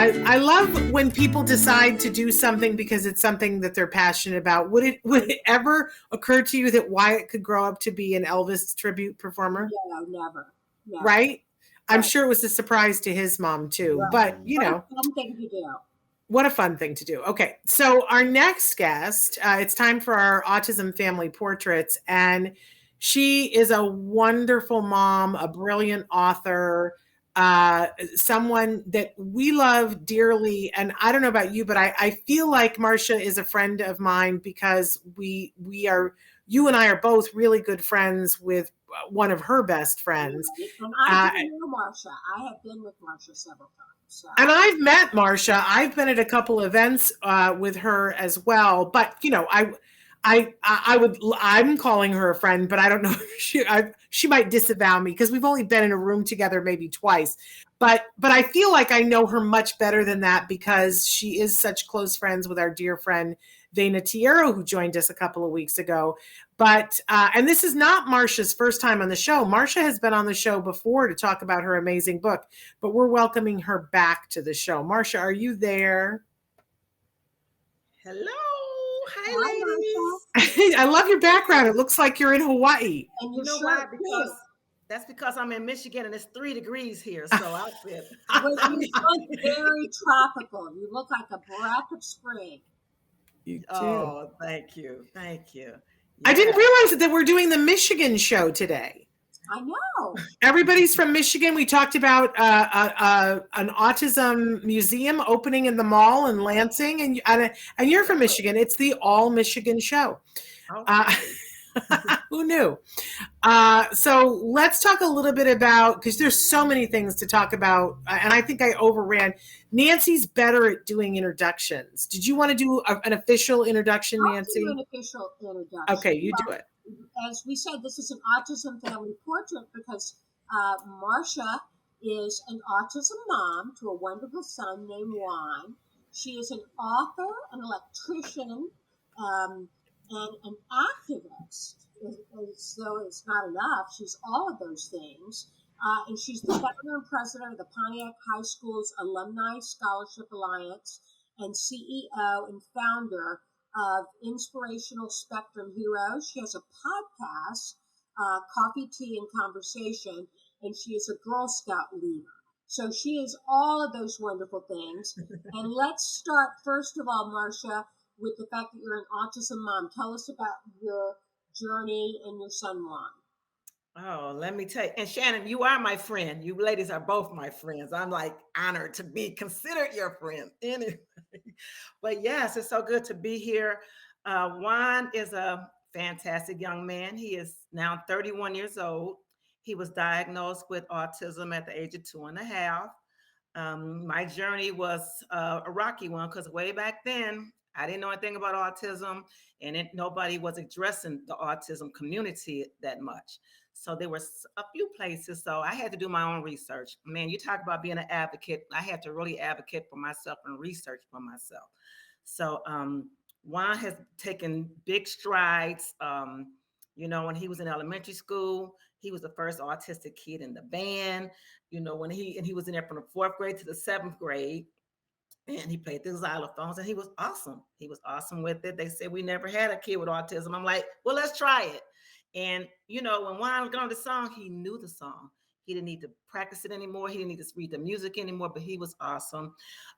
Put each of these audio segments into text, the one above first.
I love when people decide to do something because it's something that they're passionate about. Would it ever occur to you that Wyatt could grow up to be an Elvis tribute performer? No, never. Right? I'm sure it was a surprise to his mom too, Right. but What a fun thing to do. What a fun thing to do. Okay, so our next guest, it's time for our autism family portraits, and she is a wonderful mom, a brilliant author, someone that we love dearly. And I don't know about you, but I feel like Marsha is a friend of mine because you and I are both really good friends with one of her best friends. And I do know Marsha. I have been with Marsha several times. So. And I've met Marsha. I've been at a couple events with her as well. But I'm calling her a friend, but I don't know if she might disavow me because we've only been in a room together maybe twice. But I feel like I know her much better than that because she is such close friends with our dear friend Vena Tiero, who joined us a couple of weeks ago. But and this is not Marsha's first time on the show. Marsha has been on the show before to talk about her amazing book, but we're welcoming her back to the show. Marsha, are you there? Hello. Hi, ladies. I love your background. It looks like you're in Hawaii. And you know why? That's because I'm in Michigan and it's 3 degrees here. So I fit. You look very tropical. You look like a breath of spring. You do. Oh, thank you. Thank you. Yeah. I didn't realize that we're doing the Michigan show today. I know. Everybody's from Michigan. We talked about an autism museum opening in the mall in Lansing, and you're from Michigan. It's the All Michigan show. Okay. Who knew? So let's talk a little bit about, because there's so many things to talk about, and I think I overran. Nancy's better at doing introductions. Did you want to do an official introduction, Nancy? I'll do an official introduction. Okay, you do it. As we said, this is an autism family portrait because Marsha is an autism mom to a wonderful son named Juan. She is an author, an electrician, and an activist. As though it's not enough, she's all of those things. And she's the founder and president of the Pontiac High School's Alumni Scholarship Alliance and CEO and founder of Inspirational Spectrum Heroes. She has a podcast, Coffee, Tea, and Conversation, and she is a Girl Scout leader. So she is all of those wonderful things. And let's start, first of all, Marsha, with the fact that you're an autism mom. Tell us about your journey and your son, Juan. Oh, let me tell you. And Shannon, you are my friend. You ladies are both my friends. I'm like honored to be considered your friend. Anyway, but yes, it's so good to be here. Juan is a fantastic young man. He is now 31 years old. He was diagnosed with autism at the age of 2.5. My journey was a rocky one because way back then, I didn't know anything about autism, and nobody was addressing the autism community that much. So there were a few places. So I had to do my own research. Man, you talk about being an advocate. I had to really advocate for myself and research for myself. So Juan has taken big strides. When he was in elementary school, he was the first autistic kid in the band. When he was in there from the 4th grade to the 7th grade. And he played the xylophones, and he was awesome. He was awesome with it. They said we never had a kid with autism. I'm like, well, let's try it. And, when Juan got on the song, he knew the song. He didn't need to practice it anymore. He didn't need to read the music anymore, but he was awesome.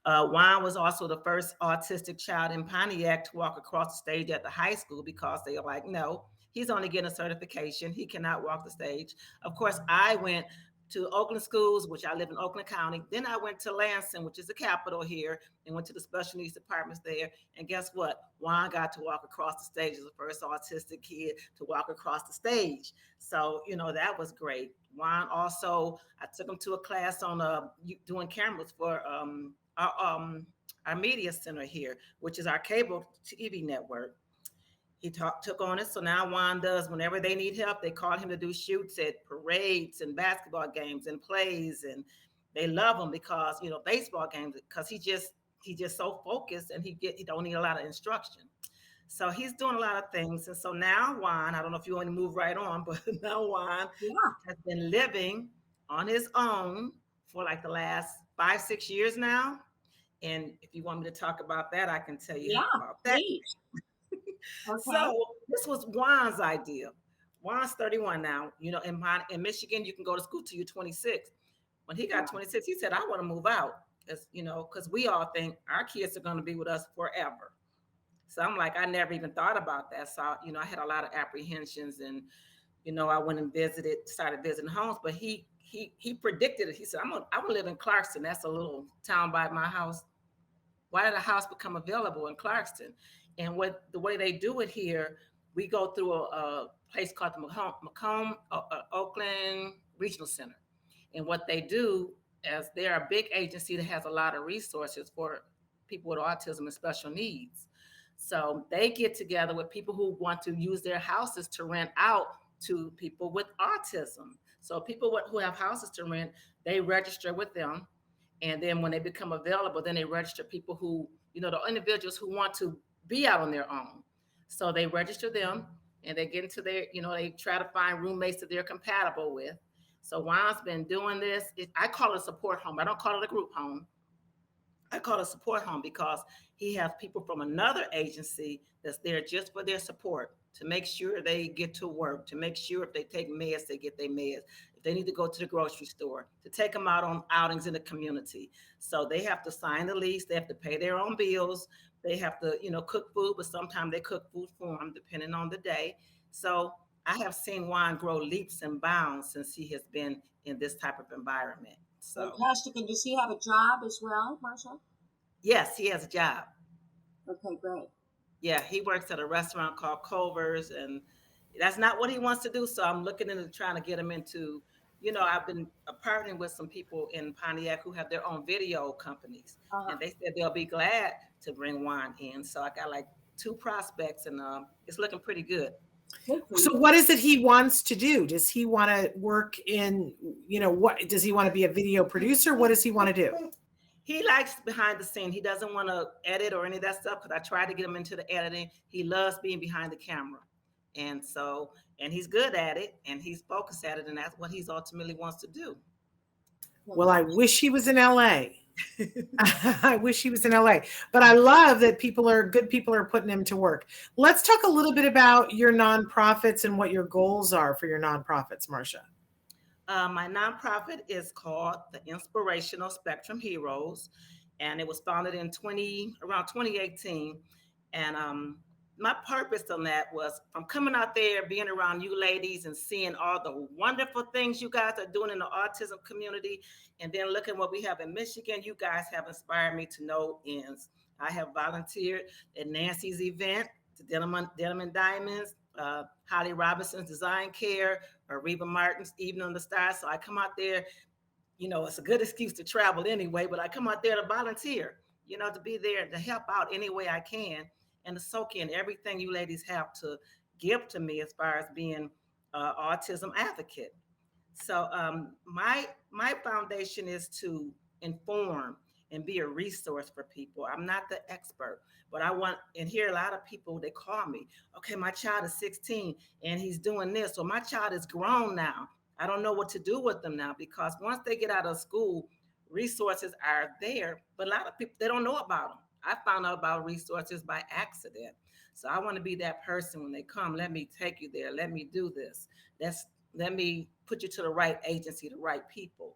Juan was also the first autistic child in Pontiac to walk across the stage at the high school because they were like, no, he's only getting a certification. He cannot walk the stage. Of course, I went to Oakland schools, which I live in Oakland County. Then I went to Lansing, which is the capital here, and went to the special needs departments there. And guess what? Juan got to walk across the stage as the first autistic kid to walk across the stage. So, that was great. Juan also, I took him to a class on doing cameras for our media center here, which is our cable TV network. He took on it. So now Juan does, whenever they need help, they call him to do shoots at parades and basketball games and plays. And they love him because, baseball games, because he just so focused and he don't need a lot of instruction. So he's doing a lot of things. And so now Juan, I don't know if you want to move right on, but now Juan has been living on his own for like the last 5-6 years now. And if you want me to talk about that, I can tell you Yeah, about that. please. Okay. So this was Juan's idea. Juan's 31 now. In Michigan, you can go to school till you're 26. When he got 26, he said, I want to move out. Because we all think our kids are going to be with us forever. So I'm like, I never even thought about that. So, I had a lot of apprehensions, and, I went and started visiting homes, but he predicted it. He said, I'm gonna live in Clarkston. That's a little town by my house. Why did a house become available in Clarkston? And the way they do it here, we go through a place called the Macomb, Oakland Regional Center. And what they do is they're a big agency that has a lot of resources for people with autism and special needs. So they get together with people who want to use their houses to rent out to people with autism. So people who have houses to rent, they register with them. And then when they become available, then they register people who, the individuals who want to be out on their own. So they register them, and they get into their, they try to find roommates that they're compatible with. So Juan's been doing this. I call it a support home. I don't call it a group home. I call it a support home because he has people from another agency that's there just for their support, to make sure they get to work, to make sure if they take meds, they get their meds. If they need to go to the grocery store, to take them out on outings in the community. So they have to sign the lease. They have to pay their own bills. They have to, cook food, but sometimes they cook food for them depending on the day. So I have seen Juan grow leaps and bounds since he has been in this type of environment. So Fantastic. And does he have a job as well, Marsha? yes, he has a job. Okay, great. Yeah, he works at a restaurant called Culver's, and that's not what he wants to do. So I'm looking into trying to get him into, I've been partnering with some people in Pontiac who have their own video companies, and they said they'll be glad to bring Juan in. So I got like 2 prospects, and it's looking pretty good. So what is it he wants to do? Does he want to work in, what does he want to be, a video producer? What does he want to do? He likes behind the scene. He doesn't want to edit or any of that stuff, because I tried to get him into the editing. He loves being behind the camera. And he's good at it, and he's focused at it, and that's what he's ultimately wants to do. Well, I wish he was in LA. I wish he was in LA, but I love that good people are putting him to work. Let's talk a little bit about your nonprofits and what your goals are for your nonprofits, Marsha. My nonprofit is called the Inspirational Spectrum Heroes, and it was founded in around 2018. And my purpose on that was from coming out there, being around you ladies and seeing all the wonderful things you guys are doing in the autism community, and then looking what we have in Michigan. You guys have inspired me to no ends. I have volunteered at Nancy's event, the Denim and Diamonds, Holly Robinson's Design Care, or Reba Martin's Evening on the Stars. So I come out there, it's a good excuse to travel anyway, but I come out there to volunteer, to be there to help out any way I can, and to soak in everything you ladies have to give to me as far as being Autism Advocate. So my foundation is to inform and be a resource for people. I'm not the expert, but and here a lot of people, they call me, okay, my child is 16 and he's doing this, or my child is grown now. I don't know what to do with them now, because once they get out of school, resources are there, but a lot of people, they don't know about them. I found out about resources by accident. So I want to be that person when they come. Let me take you there. Let me do this. Let me put you to the right agency, the right people.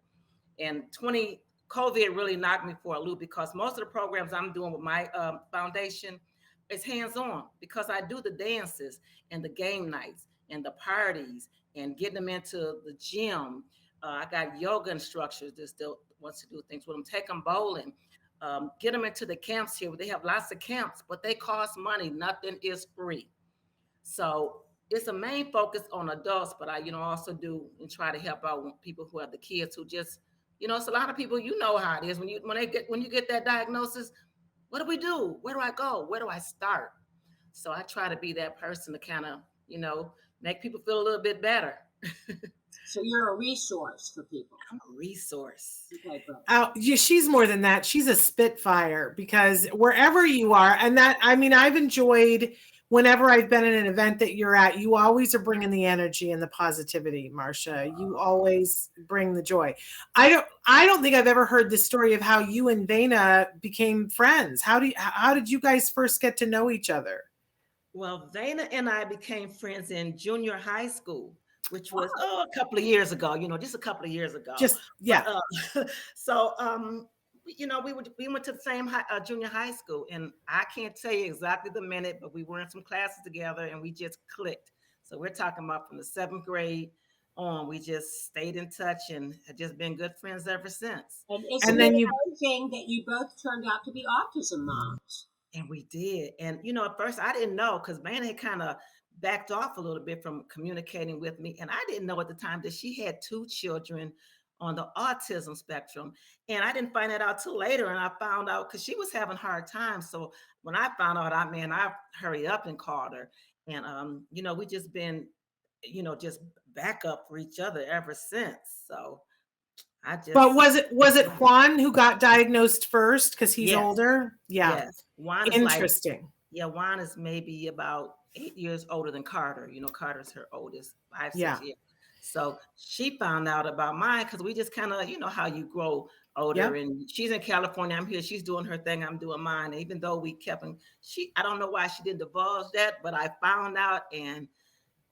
And COVID really knocked me for a loop, because most of the programs I'm doing with my foundation is hands-on, because I do the dances and the game nights and the parties and getting them into the gym. I got yoga instructors that still wants to do things with them, take them bowling. Get them into the camps here. They have lots of camps, but they cost money. Nothing is free. So it's a main focus on adults, but I, also do and try to help out people who have the kids who just, it's a lot of people, how it is when you get that diagnosis. What do we do? Where do I go? Where do I start? So I try to be that person to kind of, make people feel a little bit better. So you're a resource for people. I'm a resource. Okay, she's more than that. She's a spitfire, because wherever you are, and that, I've enjoyed whenever I've been in an event that you're at, you always are bringing the energy and the positivity, Marsha. You always bring the joy. I don't think I've ever heard the story of how you and Vena became friends. How did you guys first get to know each other? Well, Vana and I became friends in junior high school, which was Wow. a couple of years ago. Just a couple of years ago. Just But yeah. so we went to the same junior high school, and I can't tell you exactly the minute, but we were in some classes together, and we just clicked. So we're talking about from the seventh grade on. We just stayed in touch and have just been good friends ever since. And And isn't then it you amazing that you both turned out to be autism moms? And we did. And, at first I didn't know because Vanna had kind of backed off a little bit from communicating with me. And I didn't know at the time that she had two children on the autism spectrum. And I didn't find that out till later. And I found out because she was having hard times. So when I found out, I hurried up and called her. And, we just been, just back up for each other ever since. So I but just, was it Juan who got diagnosed first because he's yes, older? Yeah. yes. Juan is like, Interesting. yeah, Juan is maybe about 8 years older than Carter. Carter's her oldest, five, Yeah. 6 years. So she found out about mine because we just kind of, how you grow older. Yep. And she's in California. I'm here. She's doing her thing. I'm doing mine. Even though we kept, I don't know why she didn't divulge that, but I found out, and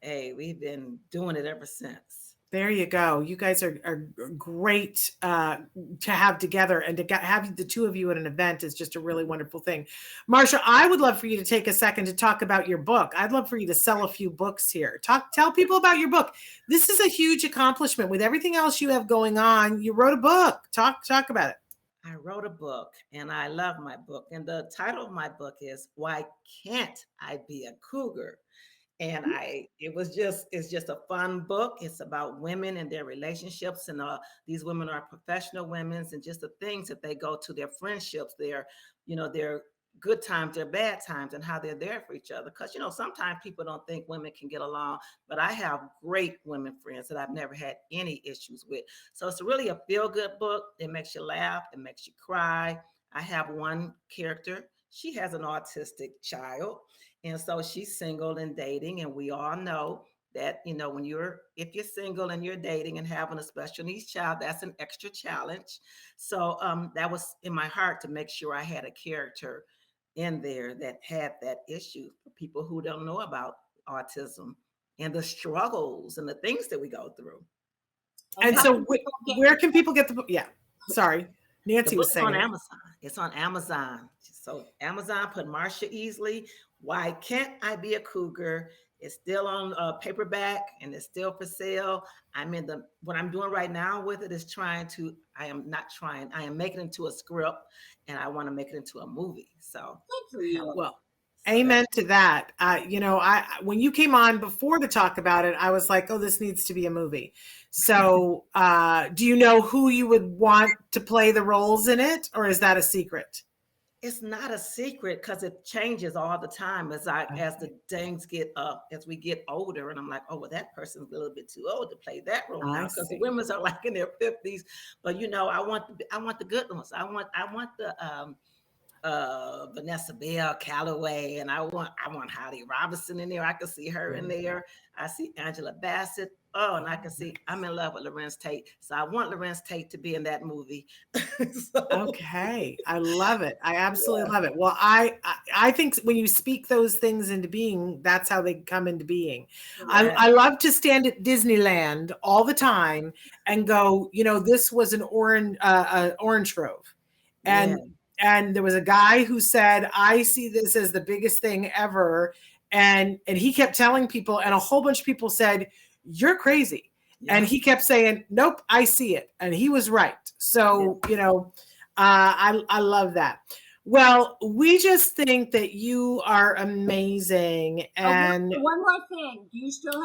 hey, we've been doing it ever since. There you go. You guys are great to have together, and to have the two of you at an event is just a really wonderful thing. Marsha, I would love for you to take a second to talk about your book. I'd love for you to sell a few books here. Tell people about your book. This is a huge accomplishment with everything else you have going on. You wrote a book. Talk about it. I wrote a book, and I love my book. And the title of my book is "Why Can't I Be a Cougar?" And it's just a fun book. It's about women and their relationships, and these women are professional women, and just the things that they go to, their friendships, their good times, their bad times, and how they're there for each other. Because sometimes people don't think women can get along, but I have great women friends that I've never had any issues with. So it's really a feel good book. It makes you laugh, it makes you cry. I have one character. She has an autistic child, and so she's single and dating. And we all know that, if you're single and you're dating and having a special needs child, that's an extra challenge. So that was in my heart to make sure I had a character in there that had that issue for people who don't know about autism and the struggles and the things that we go through. And And how so, can people get where can people get the book? Yeah. Sorry, The Nancy was book's saying on it. Amazon. It's on Amazon. So Amazon, put Marsha Easley. Why Can't I Be a Cougar? It's still on paperback, and it's still for sale. What I'm doing right now with it is I am not trying, I am making it into a script, and I want to make it into a movie. So good for I have you? Well, so amen that's to that. I when you came on before to talk about it, I was like, oh, this needs to be a movie. So, do you know who you would want to play the roles in it, or is that a secret? It's not a secret because it changes all the time as the Okay. things get up as we get older, and I'm like, oh well, that person's a little bit too old to play that role I now because the see. women's are like in their 50s. But I want the good ones. I want the Vanessa Bell Calloway, and I want Holly Robinson in there. I can see her There in you go. there. I see Angela Bassett. Oh, and I can see I'm in love with Lorenz Tate. So I want Lorenz Tate to be in that movie. So Okay, I love it. I absolutely yeah, love it. Well, I think when you speak those things into being, that's how they come into being. I yeah, I love to stand at Disneyland all the time and go, this was an orange grove, yeah, and there was a guy who said, I see this as the biggest thing ever, and he kept telling people, and a whole bunch of people said, you're crazy. And yeah, he kept saying, nope, I see it. And he was right. yeah. So, I love that. Well, we just think that you are amazing, Oh, and one more thing.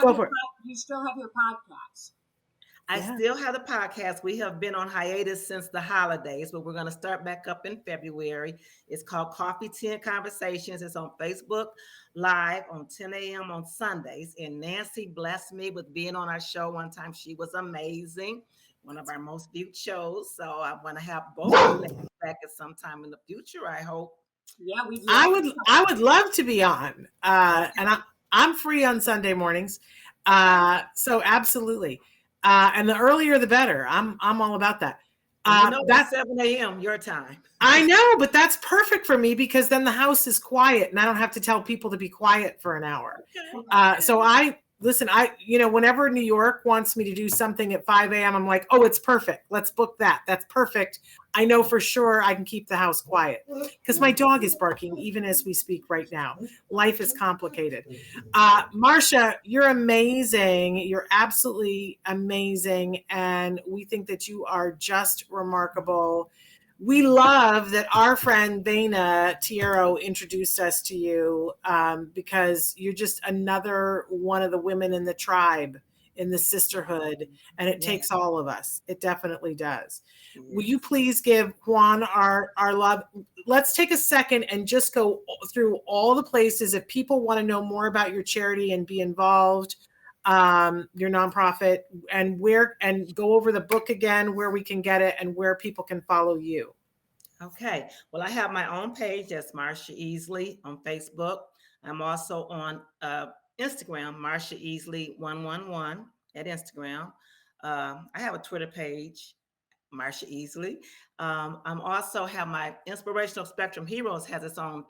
go for it. Do you still have your podcast? I Yeah. still have the podcast. We have been on hiatus since the holidays, but we're going to start back up in February. It's called Coffee Tea and Conversations. It's on Facebook Live on 10 a.m. on Sundays. And Nancy blessed me with being on our show one time. She was amazing, one of our most viewed shows. So I want to have both of you ladies back at some time in the future, I hope. Yeah, we'd I love would love to be on. And I'm free on Sunday mornings. So absolutely. And the earlier the better. I'm all about that. It's 7 a.m. your time. I know, but that's perfect for me because then the house is quiet and I don't have to tell people to be quiet for an hour. Okay. So whenever New York wants me to do something at 5 a.m., I'm like, oh, it's perfect. Let's book that. That's perfect. I know for sure I can keep the house quiet because my dog is barking even as we speak right now. Life is complicated. Marsha, you're amazing. You're absolutely amazing. And we think that you are just remarkable. We love that our friend Vena Tiero introduced us to you because you're just another one of the women in the tribe, in the sisterhood, and it takes all of us. It definitely does. Will you please give Juan our love? Let's take a second and just go through all the places if people want to know more about your charity and be involved, your nonprofit, and go over the book again, where we can get it and where people can follow you. Okay. Well, I have my own page. That's Marsha Easley on Facebook. I'm also on Instagram, Marsha Easley 111 at Instagram. I have a Twitter page, Marsha Easley. I'm also have my Inspirational Spectrum Heroes has its own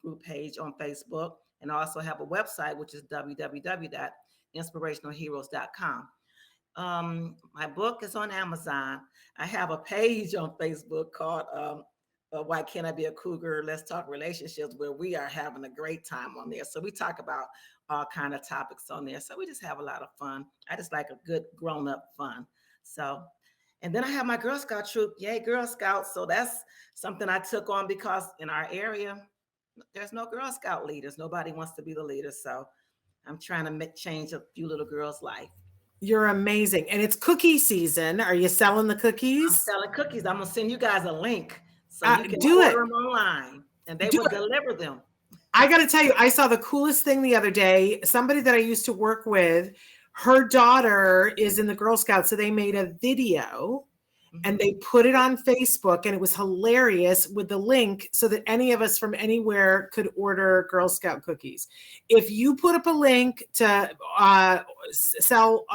group page on Facebook, and I also have a website, which is www.inspirationalheroes.com. My book is on Amazon. I have a page on Facebook called Why Can't I Be a Cougar? Let's Talk Relationships, where we are having a great time on there. So we talk about all kind of topics on there. So we just have a lot of fun. I just like a good grown-up fun. So, and then I have my Girl Scout troop. Yay, Girl Scouts. So that's something I took on because in our area, there's no Girl Scout leaders. Nobody wants to be the leader. So I'm trying to change a few little girls' life. You're amazing. And it's cookie season. Are you selling the cookies? I'm selling cookies. I'm going to send you guys a link so you can do order them online and they will deliver them. I got to tell you, I saw the coolest thing the other day. Somebody that I used to work with, her daughter is in the Girl Scouts. So they made a video and they put it on Facebook, and it was hilarious with the link so that any of us from anywhere could order Girl Scout cookies. If you put up a link to sell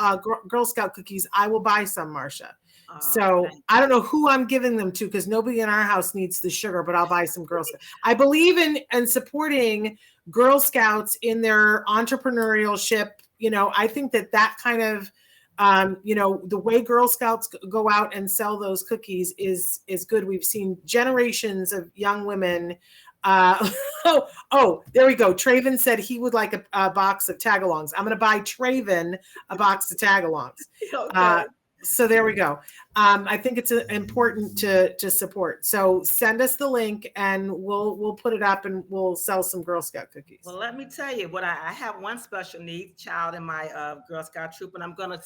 Girl Scout cookies, I will buy some, Marsha. So I don't know who I'm giving them to because nobody in our house needs the sugar, but I'll buy some Girl Scouts. I believe in supporting Girl Scouts in their entrepreneurship. I think that kind of the way Girl Scouts go out and sell those cookies is good. We've seen generations of young women. There we go. Traven said he would like a box of tagalongs. I'm going to buy Traven a box of tagalongs. Okay. So there we go. I think it's important to support. So send us the link and we'll put it up and we'll sell some Girl Scout cookies. Well, let me tell you what I have one special needs child in my Girl Scout troop, and I'm going to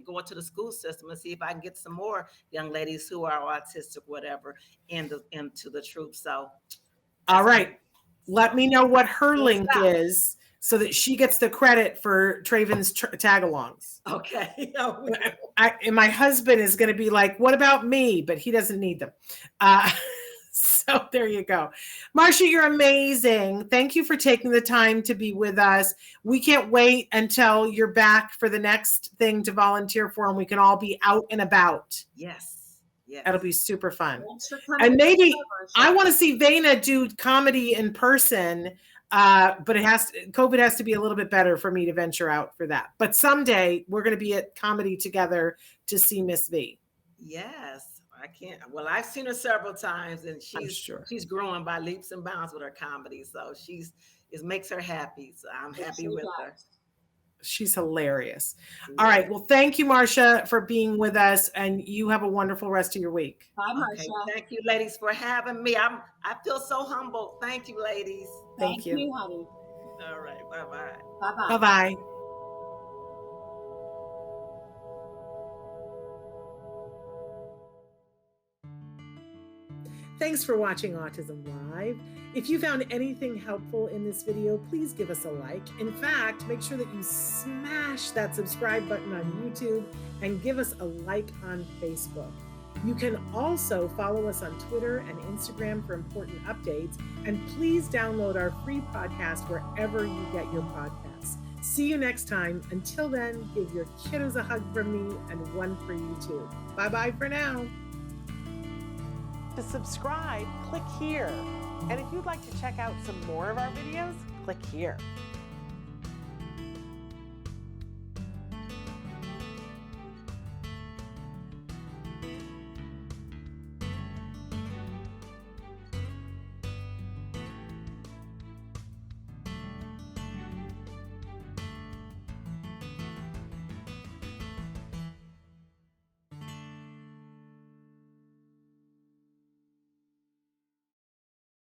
go into the school system and see if I can get some more young ladies who are autistic, whatever, into the troop. So, all right, let me know what her link is, so that she gets the credit for Traven's tagalongs. Okay. And my husband is going to be like, what about me? But he doesn't need them. So there you go. Marsha, you're amazing. Thank you for taking the time to be with us. We can't wait until you're back for the next thing to volunteer for, and we can all be out and about. Yes. That'll be super fun. And maybe I want to see Vena do comedy in person. But COVID has to be a little bit better for me to venture out for that. But someday we're going to be at comedy together to see Miss V. Yes, I can't. Well, I've seen her several times, and she's growing by leaps and bounds with her comedy. So it makes her happy. So I'm happy with her. She's hilarious. All right. Well, thank you, Marsha, for being with us, and you have a wonderful rest of your week. Bye, Marsha. Okay. Thank you, ladies, for having me. I feel so humbled. Thank you, ladies. Thank you, honey. All right. Bye-bye. Bye-bye. Bye-bye. Thanks for watching Autism Live. If you found anything helpful in this video, please give us a like. In fact, make sure that you smash that subscribe button on YouTube and give us a like on Facebook. You can also follow us on Twitter and Instagram for important updates. And please download our free podcast wherever you get your podcasts. See you next time. Until then, give your kiddos a hug from me and one for you too. Bye-bye for now. To subscribe, click here. And if you'd like to check out some more of our videos, click here.